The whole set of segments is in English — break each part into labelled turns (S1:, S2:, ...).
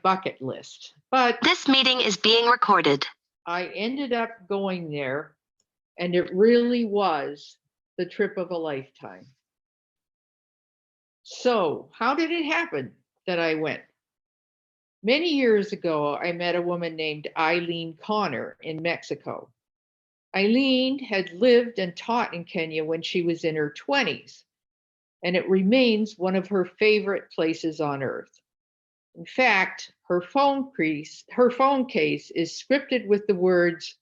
S1: bucket list, but
S2: This meeting is being recorded.
S1: I ended up going there, and it really was the trip of a lifetime. So, how did it happen that I went? Many years ago, I met a woman named Eileen Connor in Mexico. Eileen had lived and taught in Kenya when she was in her 20s, and it remains one of her favorite places on earth. In fact, her phone case is scripted with the words,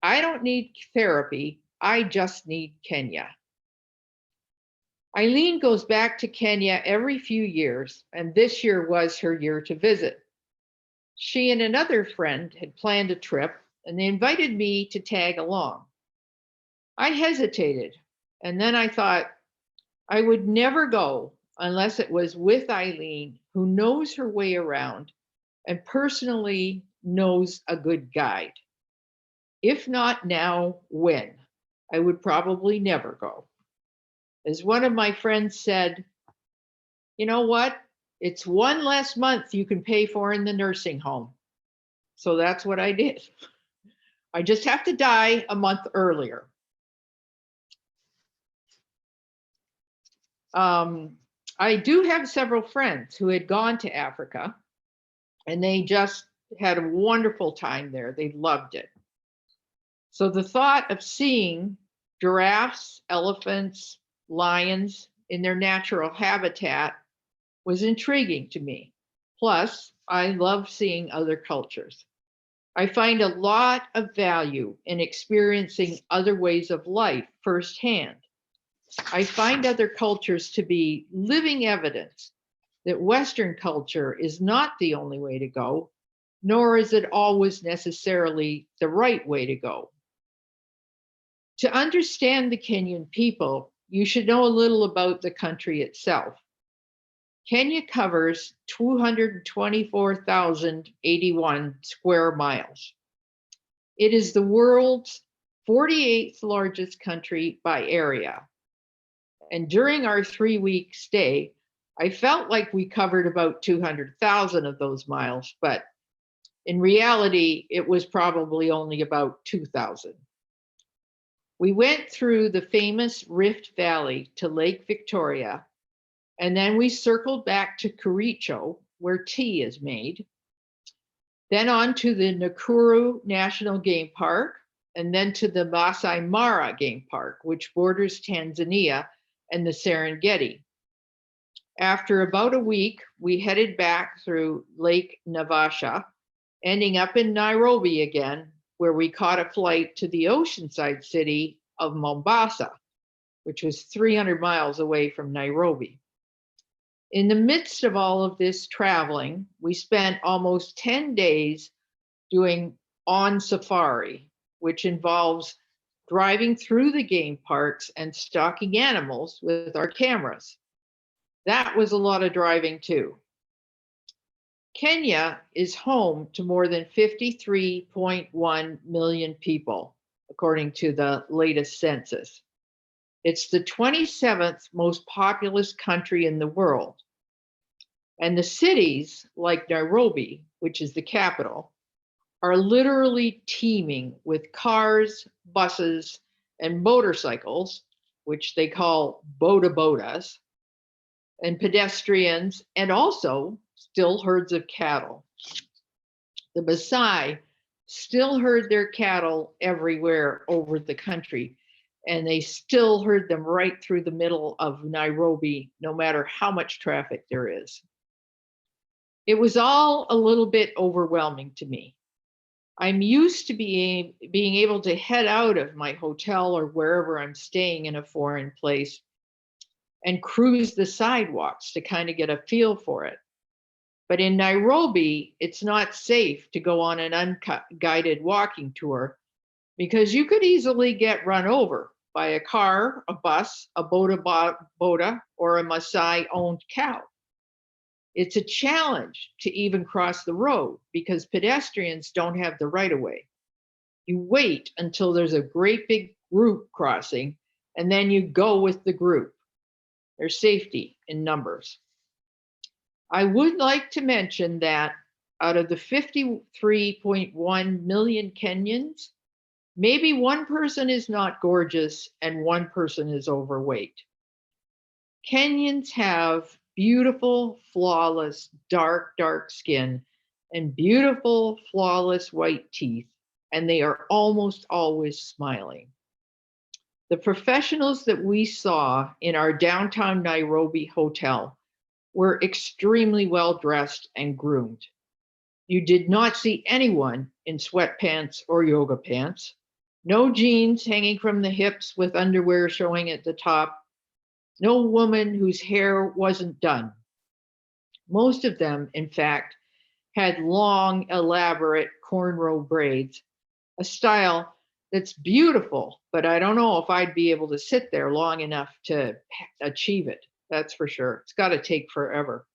S1: "I don't need therapy, I just need Kenya." Eileen goes back to Kenya every few years, and this year was her year to visit. She and another friend had planned a trip, and they invited me to tag along. I hesitated, and then I thought I would never go unless it was with Eileen, who knows her way around and personally knows a good guide. If not now, when? I would probably never go. As one of my friends said, you know what? It's one less month you can pay for in the nursing home. So that's what I did. I just have to die a month earlier. I do have several friends who had gone to Africa, and they just had a wonderful time there. They loved it. So the thought of seeing giraffes, elephants, lions in their natural habitat was intriguing to me. Plus, I love seeing other cultures. I find a lot of value in experiencing other ways of life firsthand. I find other cultures to be living evidence that Western culture is not the only way to go, nor is it always necessarily the right way to go. To understand the Kenyan people, you should know a little about the country itself. Kenya covers 224,081 square miles. It is the world's 48th largest country by area. And during our 3-week stay, I felt like we covered about 200,000 of those miles, but in reality, it was probably only about 2,000. We went through the famous Rift Valley to Lake Victoria, and then we circled back to Kericho, where tea is made, then on to the Nakuru National Game Park, and then to the Masai Mara Game Park, which borders Tanzania and the Serengeti. After about a week, we headed back through Lake Naivasha, ending up in Nairobi again, where we caught a flight to the oceanside city of Mombasa, which was 300 miles away from Nairobi. In the midst of all of this traveling, we spent almost 10 days doing on safari, which involves driving through the game parks and stalking animals with our cameras. That was a lot of driving too. Kenya is home to more than 53.1 million people, according to the latest census. It's the 27th most populous country in the world. And the cities, like Nairobi, which is the capital, are literally teeming with cars, buses, and motorcycles, which they call boda-bodas, and pedestrians, and also still herds of cattle. The Maasai still herd their cattle everywhere over the country, and they still herd them right through the middle of Nairobi, no matter how much traffic there is. It was all a little bit overwhelming to me. I'm used to being able to head out of my hotel or wherever I'm staying in a foreign place and cruise the sidewalks to kind of get a feel for it. But in Nairobi, it's not safe to go on an unguided walking tour because you could easily get run over by a car, a bus, a boda, or a Maasai-owned cow. It's a challenge to even cross the road because pedestrians don't have the right of way. You wait until there's a great big group crossing, and then you go with the group. There's safety in numbers. I would like to mention that out of the 53.1 million Kenyans, maybe one person is not gorgeous and one person is overweight. Kenyans have beautiful, flawless, dark skin and beautiful, flawless white teeth, and they are almost always smiling. The professionals that we saw in our downtown Nairobi hotel were extremely well dressed and groomed. You did not see anyone in sweatpants or yoga pants, no jeans hanging from the hips with underwear showing at the top, no woman whose hair wasn't done. Most of them, in fact, had long, elaborate cornrow braids, a style that's beautiful, but I don't know if I'd be able to sit there long enough to achieve it. That's for sure. It's got to take forever.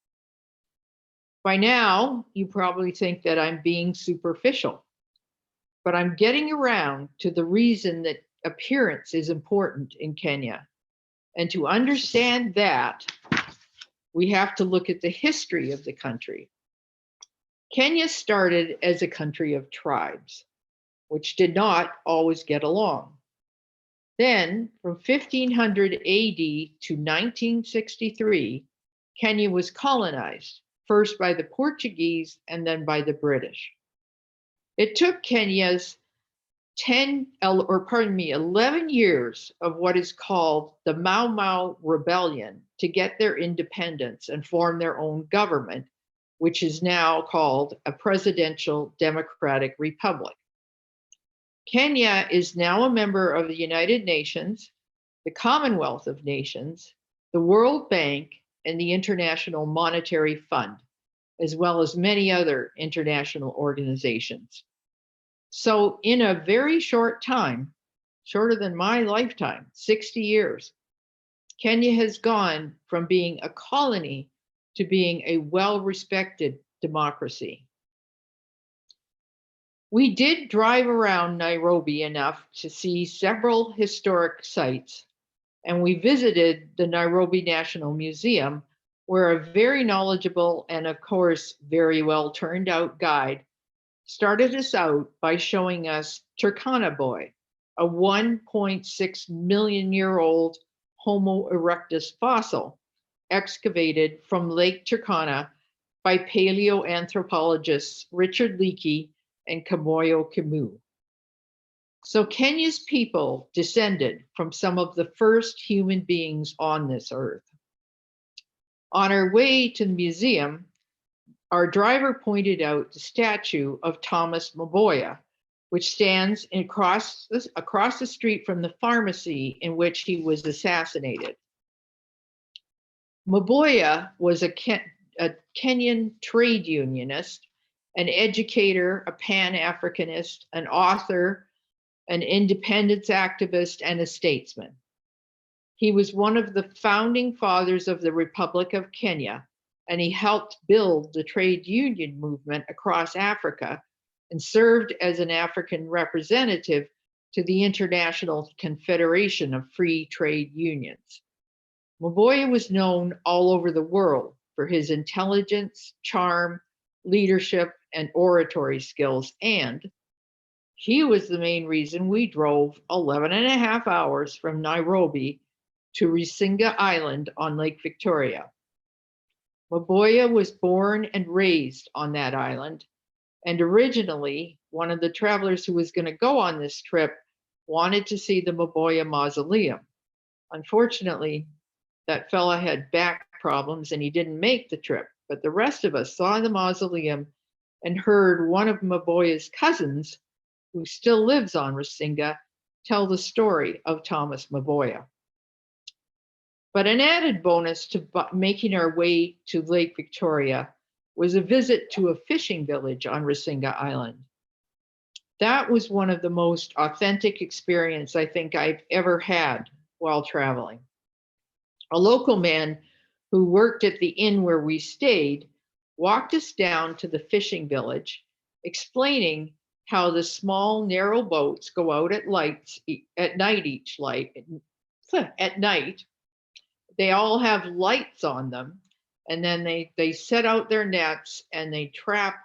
S1: By now, you probably think that I'm being superficial, but I'm getting around to the reason that appearance is important in Kenya. And to understand that, we have to look at the history of the country. Kenya started as a country of tribes, which did not always get along. Then, from 1500 AD to 1963, Kenya was colonized, first by the Portuguese and then by the British. It took Kenya's 11 years of what is called the Mau Mau Rebellion to get their independence and form their own government, which is now called a presidential democratic republic. Kenya is now a member of the United Nations, the Commonwealth of Nations, the World Bank, and the International Monetary Fund, as well as many other international organizations. So in a very short time, shorter than my lifetime, 60 years, Kenya has gone from being a colony to being a well-respected democracy. We did drive around Nairobi enough to see several historic sites, and we visited the Nairobi National Museum, where a very knowledgeable and, of course, very well turned out guide started us out by showing us Turkana Boy, a 1.6 million year old Homo erectus fossil excavated from Lake Turkana by paleoanthropologists Richard Leakey and Kamoyo Kimu. So Kenya's people descended from some of the first human beings on this earth. On our way to the museum, our driver pointed out the statue of Thomas Maboya, which stands across the street from the pharmacy in which he was assassinated. Maboya was a Kenyan trade unionist, an educator, a Pan-Africanist, an author, an independence activist, and a statesman. He was one of the founding fathers of the Republic of Kenya, and he helped build the trade union movement across Africa and served as an African representative to the International Confederation of Free Trade Unions. Maboya was known all over the world for his intelligence, charm, leadership, and oratory skills, and he was the main reason we drove 11 and a half hours from Nairobi to Rusinga Island on Lake Victoria. Maboya was born and raised on that island, and originally, one of the travelers who was going to go on this trip wanted to see the Maboya Mausoleum. Unfortunately, that fella had back problems and he didn't make the trip, but the rest of us saw the mausoleum and heard one of Maboya's cousins, who still lives on Rusinga, tell the story of Thomas Maboya. But an added bonus to making our way to Lake Victoria was a visit to a fishing village on Rusinga Island. That was one of the most authentic experiences I think I've ever had while traveling. A local man who worked at the inn where we stayed walked us down to the fishing village, explaining how the small narrow boats go out at night. They all have lights on them, and then they set out their nets and they trap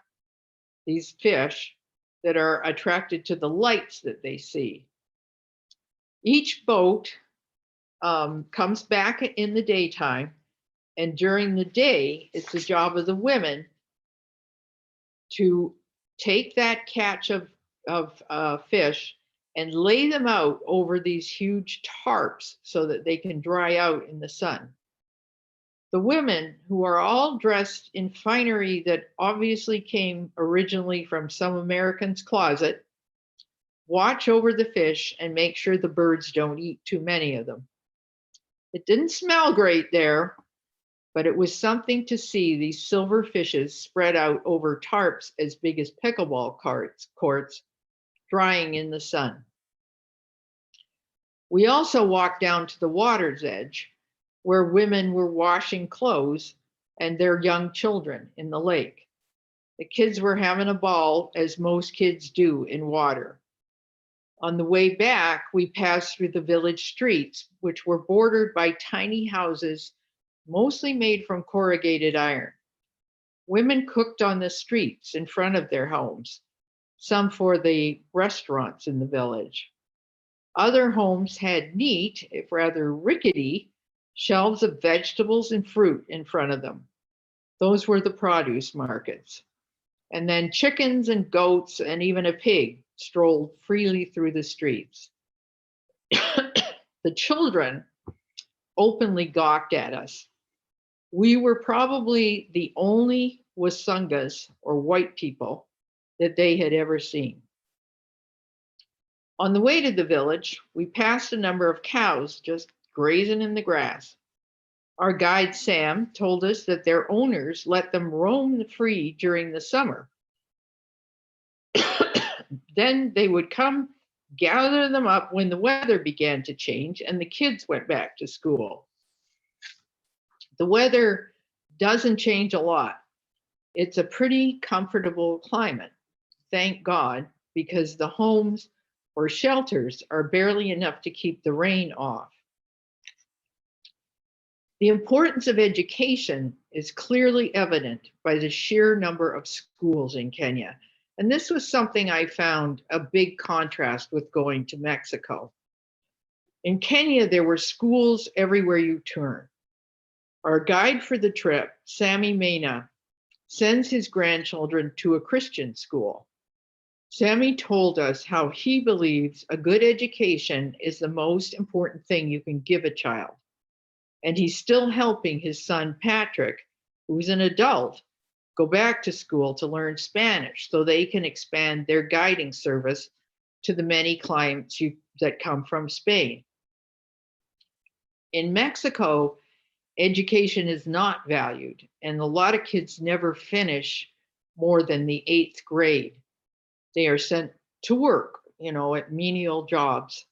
S1: these fish that are attracted to the lights that they see. Each boat comes back in the daytime, and during the day, it's the job of the women to take that catch of fish and lay them out over these huge tarps so that they can dry out in the sun. The women, who are all dressed in finery that obviously came originally from some American's closet, watch over the fish and make sure the birds don't eat too many of them. It didn't smell great there, but it was something to see these silver fishes spread out over tarps as big as pickleball courts, drying in the sun. We also walked down to the water's edge, where women were washing clothes and their young children in the lake. The kids were having a ball, as most kids do in water. On the way back, we passed through the village streets, which were bordered by tiny houses, mostly made from corrugated iron. Women cooked on the streets in front of their homes, some for the restaurants in the village. Other homes had neat, if rather rickety, shelves of vegetables and fruit in front of them. Those were the produce markets. And then chickens and goats and even a pig strolled freely through the streets. The children openly gawked at us. We were probably the only Wasungas, or white people, that they had ever seen. On the way to the village, we passed a number of cows just grazing in the grass. Our guide, Sam, told us that their owners let them roam free during the summer. Then they would come gather them up when the weather began to change and the kids went back to school. The weather doesn't change a lot. It's a pretty comfortable climate, thank God, because the homes or shelters are barely enough to keep the rain off. The importance of education is clearly evident by the sheer number of schools in Kenya. And this was something I found a big contrast with going to Mexico. In Kenya, there were schools everywhere you turn. Our guide for the trip, Sammy Mena, sends his grandchildren to a Christian school. Sammy told us how he believes a good education is the most important thing you can give a child. And he's still helping his son, Patrick, who's an adult, go back to school to learn Spanish so they can expand their guiding service to the many clients that come from Spain. In Mexico, education is not valued, and a lot of kids never finish more than the 8th grade. They are sent to work, at menial jobs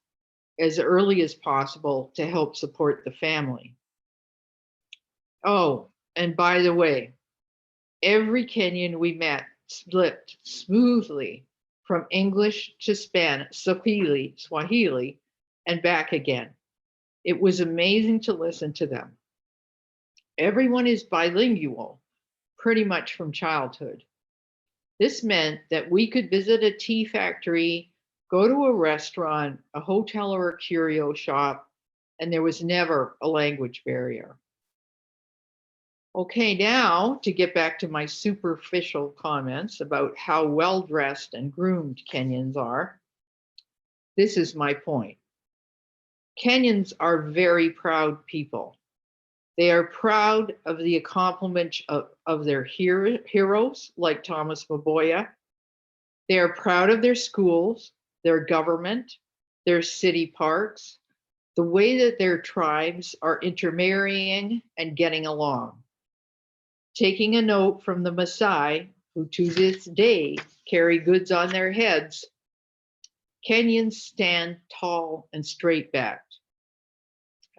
S1: as early as possible to help support the family. Oh, and by the way, every Kenyan we met slipped smoothly from English to Spanish, Swahili, and back again. It was amazing to listen to them. Everyone is bilingual, pretty much from childhood. This meant that we could visit a tea factory, go to a restaurant, a hotel, or a curio shop, and there was never a language barrier. Okay, now to get back to my superficial comments about how well-dressed and groomed Kenyans are, this is my point. Kenyans are very proud people. They are proud of the accomplishments of their heroes, like Thomas Maboya. They are proud of their schools, their government, their city parks, the way that their tribes are intermarrying and getting along. Taking a note from the Maasai, who to this day carry goods on their heads, Kenyans stand tall and straight-backed.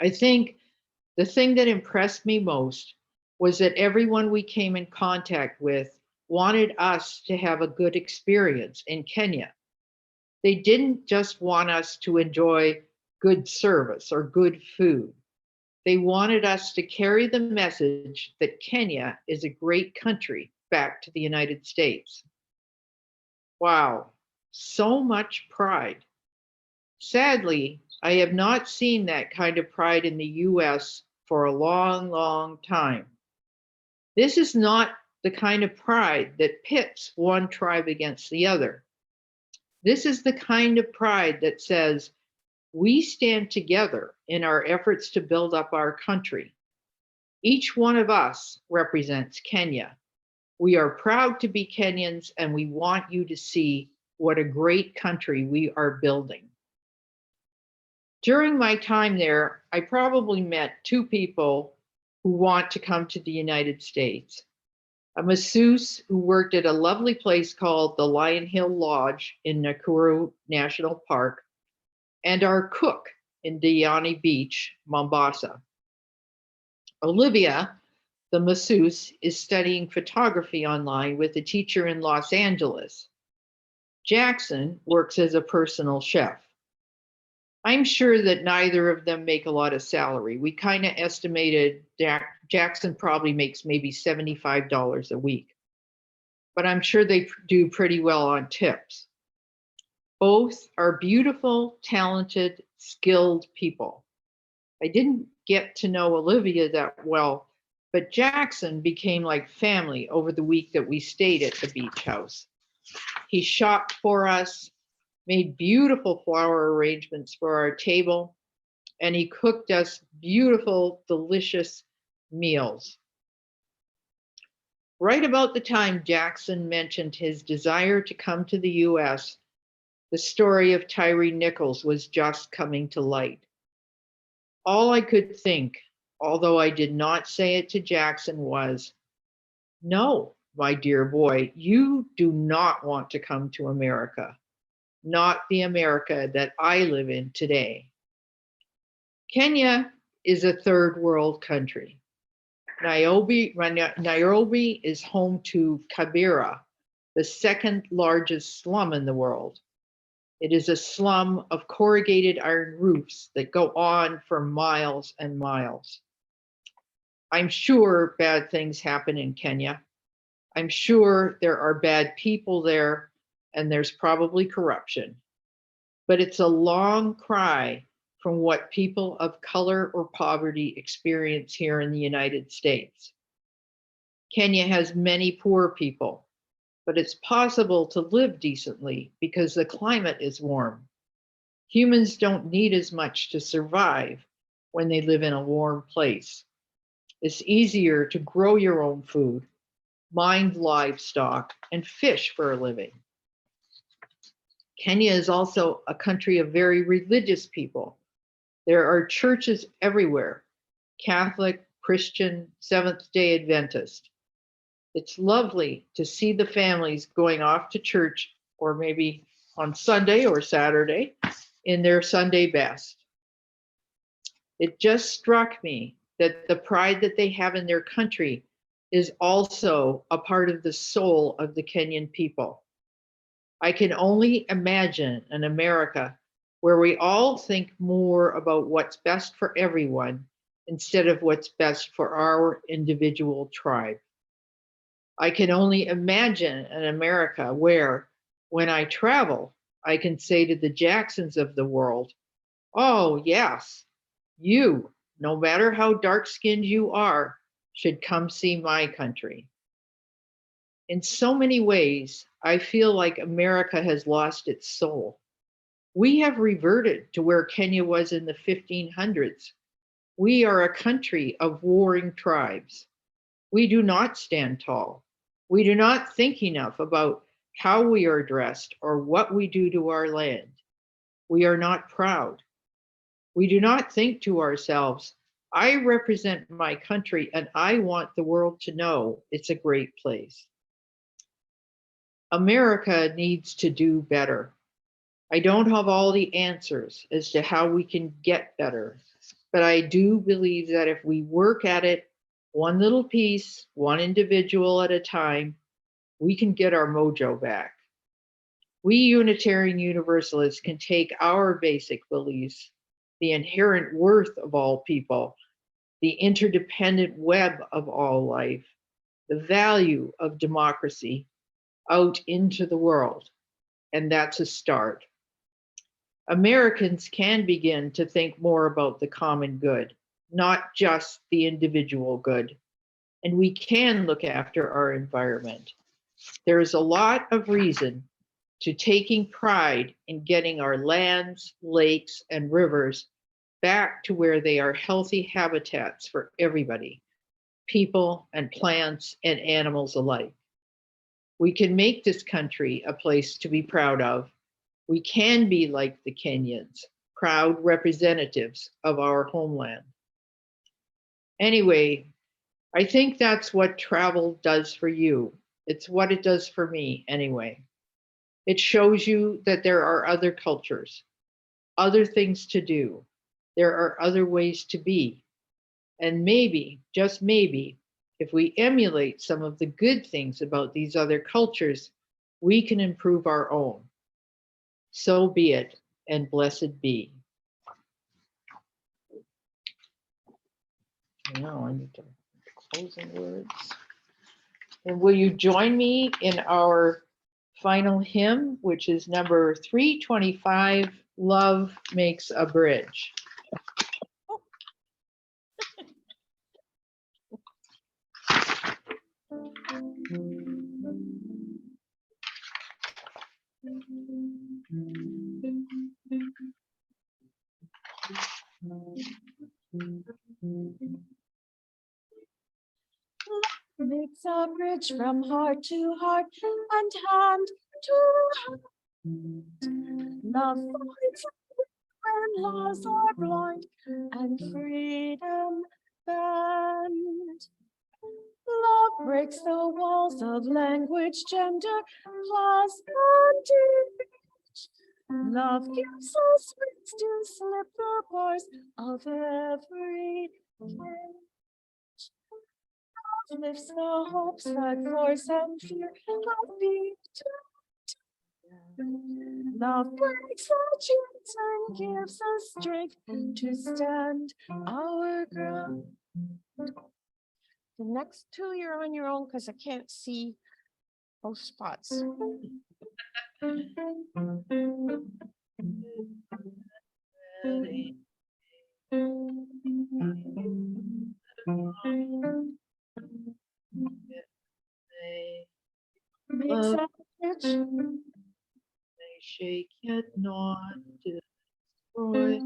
S1: I think the thing that impressed me most was that everyone we came in contact with wanted us to have a good experience in Kenya. They didn't just want us to enjoy good service or good food. They wanted us to carry the message that Kenya is a great country back to the United States. Wow, so much pride. Sadly, I have not seen that kind of pride in the US for a long, long time. This is not the kind of pride that pits one tribe against the other. This is the kind of pride that says, we stand together in our efforts to build up our country. Each one of us represents Kenya. We are proud to be Kenyans, and we want you to see what a great country we are building. During my time there, I probably met two people who want to come to the United States. A masseuse who worked at a lovely place called the Lion Hill Lodge in Nakuru National Park, and our cook in Diani Beach, Mombasa. Olivia, the masseuse, is studying photography online with a teacher in Los Angeles. Jackson works as a personal chef. I'm sure that neither of them make a lot of salary. We kind of estimated Jackson probably makes maybe $75 a week, but I'm sure they do pretty well on tips. Both are beautiful, talented, skilled people. I didn't get to know Olivia that well, but Jackson became like family over the week that we stayed at the beach house. He shopped for us, made beautiful flower arrangements for our table, and he cooked us beautiful, delicious meals. Right about the time Jackson mentioned his desire to come to the US, the story of Tyree Nichols was just coming to light. All I could think, although I did not say it to Jackson, was, no, my dear boy, you do not want to come to America. Not the America that I live in today. Kenya is a third world country. Nairobi is home to Kibera, the second largest slum in the world. It is a slum of corrugated iron roofs that go on for miles and miles. I'm sure bad things happen in Kenya. I'm sure there are bad people there, and there's probably corruption. But it's a long cry from what people of color or poverty experience here in the United States. Kenya has many poor people, but it's possible to live decently because the climate is warm. Humans don't need as much to survive when they live in a warm place. It's easier to grow your own food, mind livestock, and fish for a living. Kenya is also a country of very religious people. There are churches everywhere, Catholic, Christian, Seventh-day Adventist. It's lovely to see the families going off to church, or maybe on Sunday or Saturday, in their Sunday best. It just struck me that the pride that they have in their country is also a part of the soul of the Kenyan people. I can only imagine an America where we all think more about what's best for everyone instead of what's best for our individual tribe. I can only imagine an America where, when I travel, I can say to the Jacksons of the world, oh, yes, you, no matter how dark-skinned you are, should come see my country. In so many ways, I feel like America has lost its soul. We have reverted to where Kenya was in the 1500s. We are a country of warring tribes. We do not stand tall. We do not think enough about how we are dressed or what we do to our land. We are not proud. We do not think to ourselves, I represent my country and I want the world to know it's a great place. America needs to do better. I don't have all the answers as to how we can get better, but I do believe that if we work at it one little piece, one individual at a time, we can get our mojo back. We Unitarian Universalists can take our basic beliefs, the inherent worth of all people, the interdependent web of all life, the value of democracy out into the world. And that's a start. Americans can begin to think more about the common good, not just the individual good. And we can look after our environment. There is a lot of reason to taking pride in getting our lands, lakes, and rivers back to where they are healthy habitats for everybody, people and plants and animals alike. We can make this country a place to be proud of. We can be like the Kenyans, proud representatives of our homeland. Anyway, I think that's what travel does for you. It's what it does for me, anyway. It shows you that there are other cultures, other things to do. There are other ways to be. And maybe, just maybe, if we emulate some of the good things about these other cultures, we can improve our own. So be it, and blessed be. Now I need to closing words. And will you join me in our final hymn, which is number 325, Love Makes a Bridge.
S3: Makes a bridge from heart to heart and hand to hand. Love fights when laws are blind and freedom banned. Love breaks the walls of language, gender, class, and age. Love gives us wings to slip the bars of every cage. Love lifts the hopes that force and fear of being too. Love breaks the chains and gives us strength to stand our ground. The next two, you're on your own because I can't see both spots. Makes a bridge.
S1: They shake yet not destroy,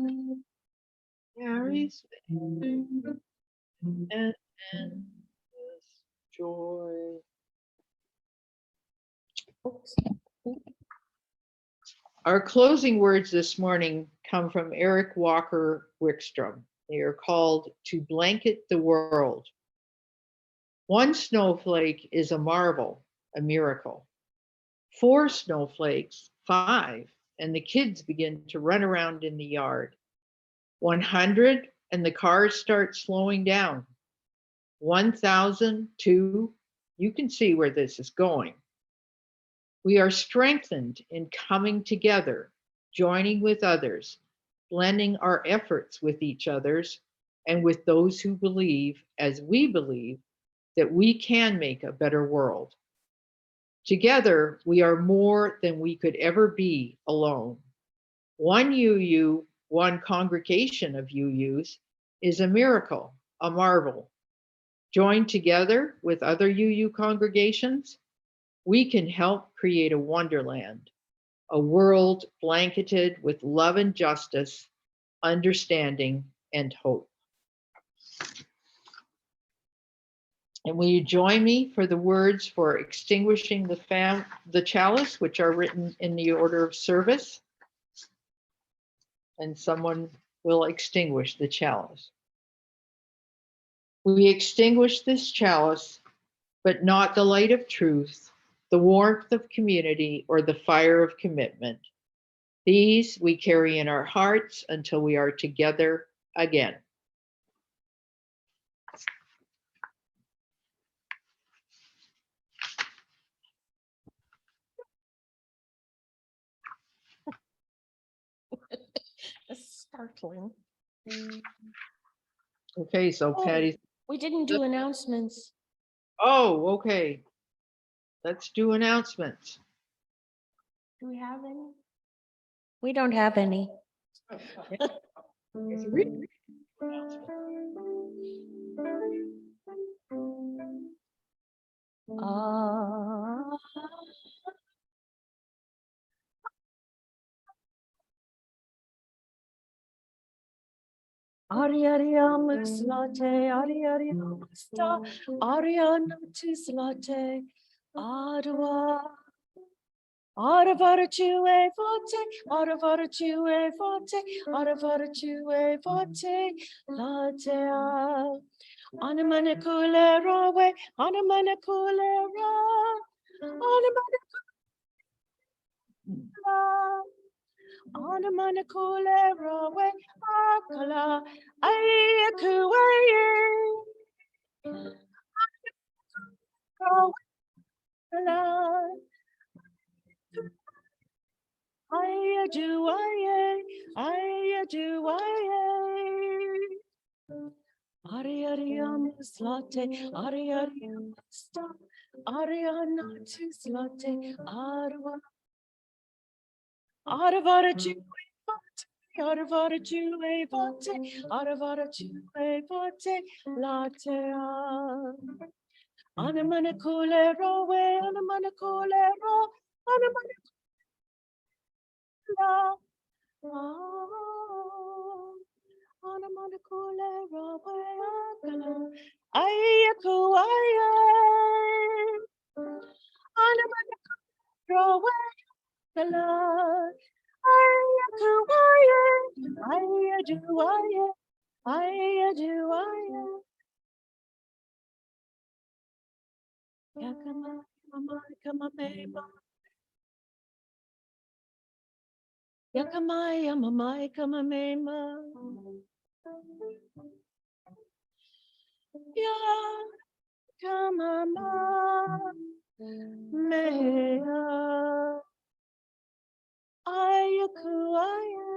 S1: carries and endless joy. Our closing words this morning come from Eric Walker Wickstrom. They are called To Blanket the World. One snowflake is a marvel, a miracle. 4 snowflakes, 5, and the kids begin to run around in the yard. 100, and the cars start slowing down. 1,000, 2, you can see where this is going. We are strengthened in coming together, joining with others, blending our efforts with each other's and with those who believe, as we believe, that we can make a better world. Together, we are more than we could ever be alone. One UU, one congregation of UUs, is a miracle, a marvel. Joined together with other UU congregations, we can help create a wonderland, a world blanketed with love and justice, understanding and hope. And will you join me for the words for extinguishing the chalice, which are written in the order of service? And someone will extinguish the chalice. We extinguish this chalice, but not the light of truth, the warmth of community, or the fire of commitment. These we carry in our hearts until we are together again.
S3: It's startling.
S1: Okay, so
S3: Oh,
S1: Patty,
S3: we didn't do announcements.
S1: oh, okay. Let's do announcements.
S3: Do we have any? We don't have any. Ah. Ariariamus latte, ariariamusta, arianatis latte, adwa. Aravarachue vote, aravarachue vote, aravarachue vote, latte. Anamanakulera way, anamanakulera, anamanakulera. Anamanakulera way, akala, ayakuaye. I do Ariariamus latte, ariariamus arianatus latte, arva, arvara jue vote, arvara jue vote, latte. Anamanakulero way, anamanakulero, anamanakulero. Anamanakulero way, akala, ayakuaya. Anamanakulero way, akala, ayakuaya. Ayaduaya, ayaduaya. Yakama, mama, kama, mema. Yakamaya, mama, kama, mema. Yakama, mea. Ayakuaya,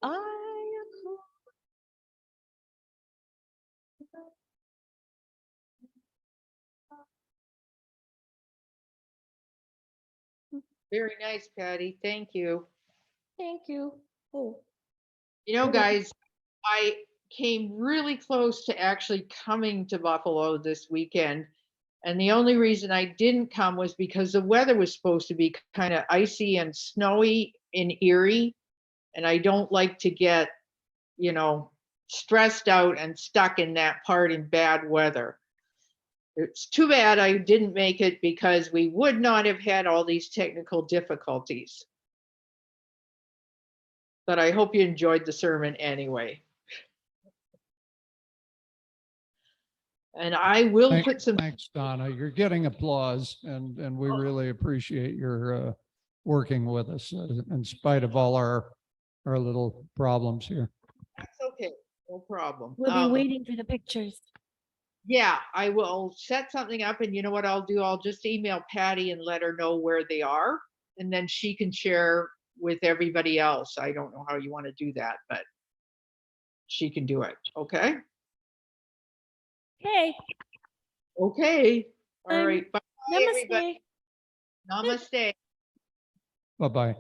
S3: ayaku.
S1: Very nice, Patty. Thank you.
S3: Thank you. Oh,
S1: You know, guys, I came really close to actually coming to Buffalo this weekend. And the only reason I didn't come was because the weather was supposed to be kind of icy and snowy in Erie. And I don't like to get, stressed out and stuck in that part in bad weather. It's too bad I didn't make it because we would not have had all these technical difficulties. But I hope you enjoyed the sermon anyway. And I will put some.
S4: Thanks, Donna. You're getting applause, and we really appreciate your working with us in spite of all our little problems here.
S1: That's okay, no problem.
S3: we'll be waiting for the pictures.
S1: Yeah, I will set something up, and you know what I'll do? I'll just email Patty and let her know where they are, and then she can share with everybody else. I don't know how you want to do that, but she can do it. Okay?
S3: Okay.
S1: Okay. All
S3: Um,
S1: right. Bye, everybody.
S3: Namaste.
S1: Namaste.
S4: Bye-bye.